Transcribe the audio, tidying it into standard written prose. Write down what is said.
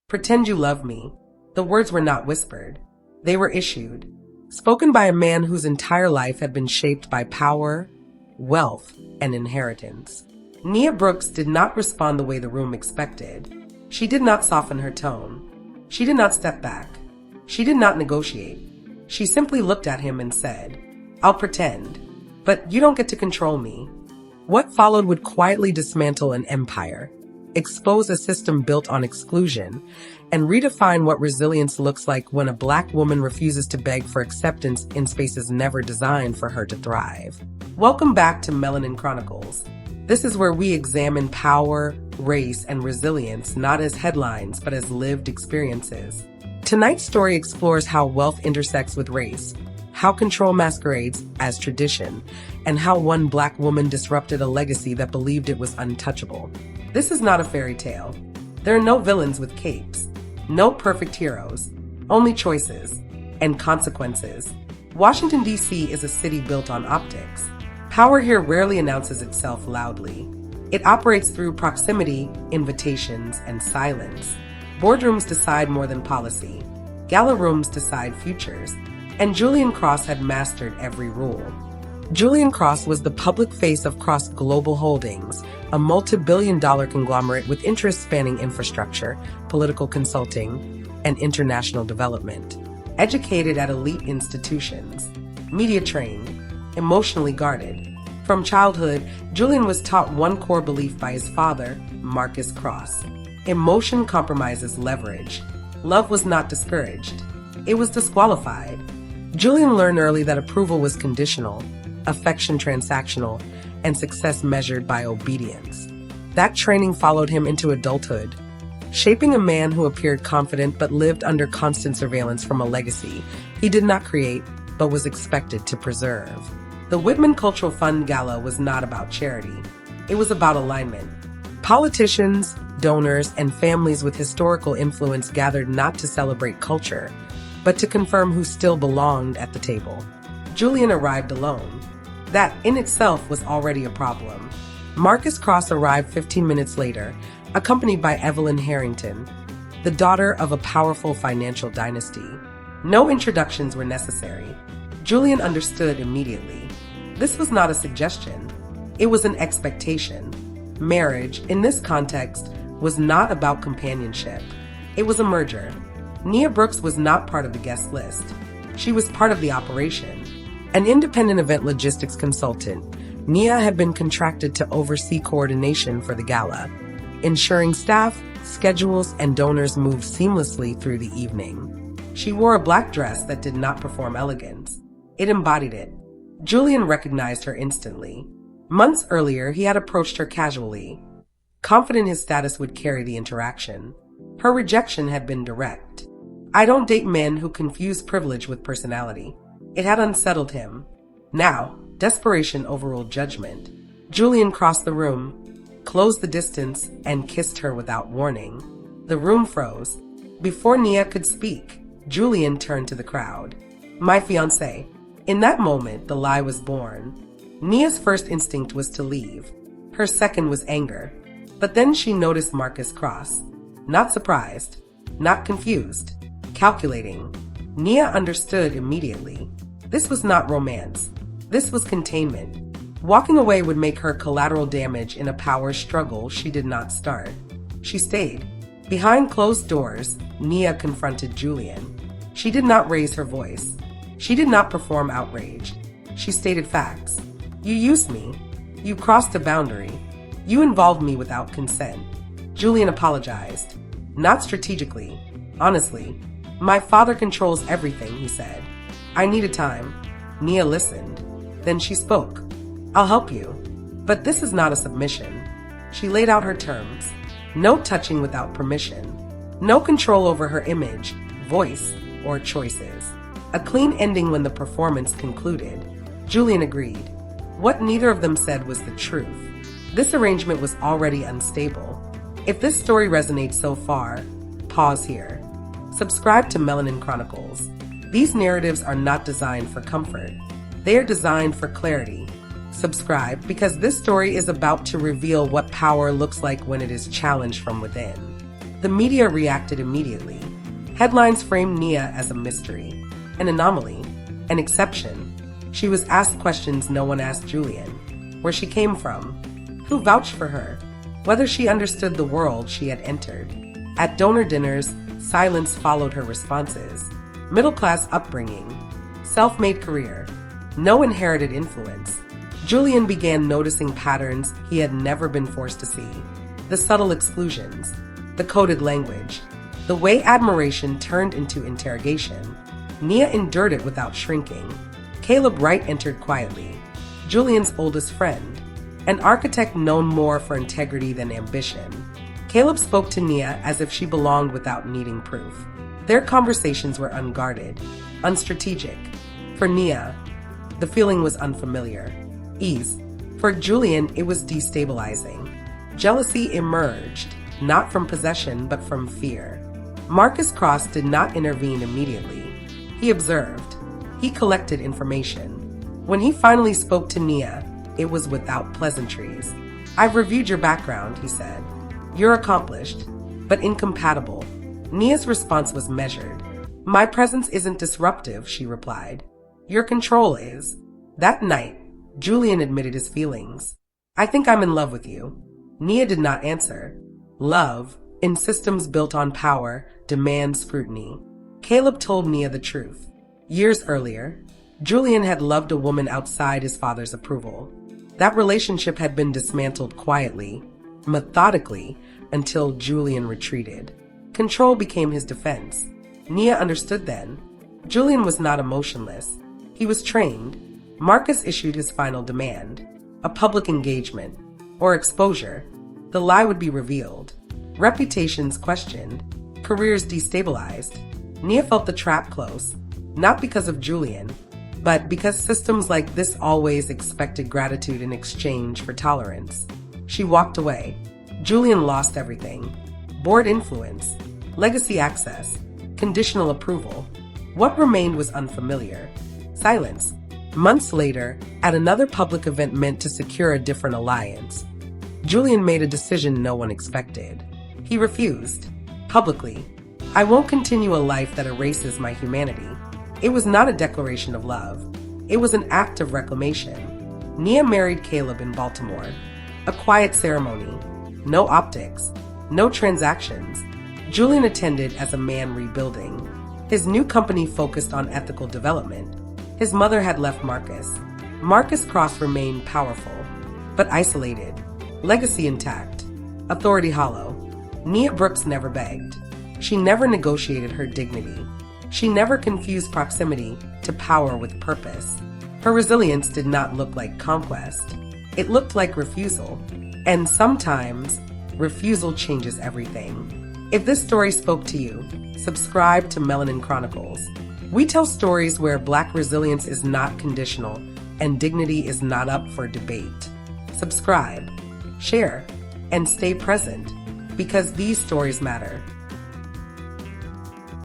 Pretend you love me. The words were not whispered. They were issued, spoken by a man whose entire life had been shaped by power, wealth, and inheritance. Nia Brooks did not respond the way the room expected. She did not soften her tone. She did not step back. She did not negotiate. She simply looked at him and said, "I'll pretend, but you don't get to control me." What followed would quietly dismantle an empire, expose a system built on exclusion, and redefine what resilience looks like when a Black woman refuses to beg for acceptance in spaces never designed for her to thrive. Welcome back to Melanin Chronicles. This is where we examine power, race, and resilience not as headlines but as lived experiences. Tonight's story explores how wealth intersects with race, how control masquerades as tradition, and how one Black woman disrupted a legacy that believed it was untouchable. This is not a fairy tale. There are no villains with capes, no perfect heroes, only choices and consequences. Washington, D.C. is a city built on optics. Power here rarely announces itself loudly. It operates through proximity, invitations, and silence. Boardrooms decide more than policy. Gala rooms decide futures. And Julian Cross had mastered every rule. Julian Cross was the public face of Cross Global Holdings, a multi-billion-dollar conglomerate with interests spanning infrastructure, political consulting, and international development. Educated at elite institutions, media-trained, emotionally guarded. From childhood, Julian was taught one core belief by his father, Marcus Cross. Emotion compromises leverage. Love was not discouraged. It was disqualified. Julian learned early that approval was conditional, affection transactional, and success measured by obedience. That training followed him into adulthood, shaping a man who appeared confident but lived under constant surveillance from a legacy he did not create but was expected to preserve. The Whitman Cultural Fund Gala was not about charity. It was about alignment. Politicians, donors, and families with historical influence gathered not to celebrate culture, but to confirm who still belonged at the table. Julian arrived alone. That in itself was already a problem. Marcus Cross arrived 15 minutes later, accompanied by Evelyn Harrington, the daughter of a powerful financial dynasty. No introductions were necessary. Julian understood immediately. This was not a suggestion. It was an expectation. Marriage, in this context, was not about companionship. It was a merger. Nia Brooks was not part of the guest list. She was part of the operation. An independent event logistics consultant, Nia had been contracted to oversee coordination for the gala, ensuring staff, schedules, and donors moved seamlessly through the evening. She wore a black dress that did not perform elegance. It embodied it. Julian recognized her instantly. Months earlier, he had approached her casually, confident his status would carry the interaction. Her rejection had been direct. "I don't date men who confuse privilege with personality." It had unsettled him. Now, desperation overruled judgment. Julian crossed the room, closed the distance, and kissed her without warning. The room froze. Before Nia could speak, Julian turned to the crowd. "My fiancé." In that moment, the lie was born. Nia's first instinct was to leave. Her second was anger. But then she noticed Marcus Cross. Not surprised, not confused, calculating. Nia understood immediately. This was not romance. This was containment. Walking away would make her collateral damage in a power struggle she did not start. She stayed. Behind closed doors, Nia confronted Julian. She did not raise her voice. She did not perform outrage. She stated facts. "You used me. You crossed a boundary. You involved me without consent." Julian apologized. Not strategically. Honestly. "My father controls everything," he said. "I needed time." Nia listened. Then she spoke. "I'll help you. But this is not a submission." She laid out her terms. No touching without permission. No control over her image, voice, or choices. A clean ending when the performance concluded. Julian agreed. What neither of them said was the truth. This arrangement was already unstable. If this story resonates so far, pause here. Subscribe to Melanin Chronicles. These narratives are not designed for comfort. They are designed for clarity. Subscribe because this story is about to reveal what power looks like when it is challenged from within. The media reacted immediately. Headlines framed Nia as a mystery, an anomaly, an exception. She was asked questions no one asked Julian: where she came from, who vouched for her, whether she understood the world she had entered. At donor dinners, silence followed her responses. Middle-class upbringing, self-made career, no inherited influence. Julian began noticing patterns he had never been forced to see. The subtle exclusions, the coded language, the way admiration turned into interrogation. Nia endured it without shrinking. Caleb Wright entered quietly, Julian's oldest friend, an architect known more for integrity than ambition. Caleb spoke to Nia as if she belonged without needing proof. Their conversations were unguarded, unstrategic. For Nia, the feeling was unfamiliar. Ease. For Julian, it was destabilizing. Jealousy emerged, not from possession but from fear. Marcus Cross did not intervene immediately. He observed. He collected information. When he finally spoke to Nia, it was without pleasantries. "I've reviewed your background," he said. "You're accomplished, but incompatible." Nia's response was measured. "My presence isn't disruptive," she replied. "Your control is." That night, Julian admitted his feelings. "I think I'm in love with you." Nia did not answer. Love, in systems built on power, demands scrutiny. Caleb told Nia the truth. Years earlier, Julian had loved a woman outside his father's approval. That relationship had been dismantled quietly, methodically, until Julian retreated. Control became his defense. Nia understood then. Julian was not emotionless. He was trained. Marcus issued his final demand: a public engagement, or exposure. The lie would be revealed. Reputations questioned. Careers destabilized. Nia felt the trap close, not because of Julian, but because systems like this always expected gratitude in exchange for tolerance. She walked away. Julian lost everything: board influence, legacy access, conditional approval. What remained was unfamiliar: silence. Months later, at another public event meant to secure a different alliance, Julian made a decision no one expected. He refused, publicly. "I won't continue a life that erases my humanity." It was not a declaration of love. It was an act of reclamation. Nia married Caleb in Baltimore. A quiet ceremony. No optics. No transactions. Julian attended as a man rebuilding. His new company focused on ethical development. His mother had left Marcus. Marcus Cross remained powerful, but isolated. Legacy intact. Authority hollow. Nia Brooks never begged. She never negotiated her dignity. She never confused proximity to power with purpose. Her resilience did not look like conquest. It looked like refusal. And sometimes, refusal changes everything. If this story spoke to you, subscribe to Melanin Chronicles. We tell stories where Black resilience is not conditional and dignity is not up for debate. Subscribe, share, and stay present, because these stories matter.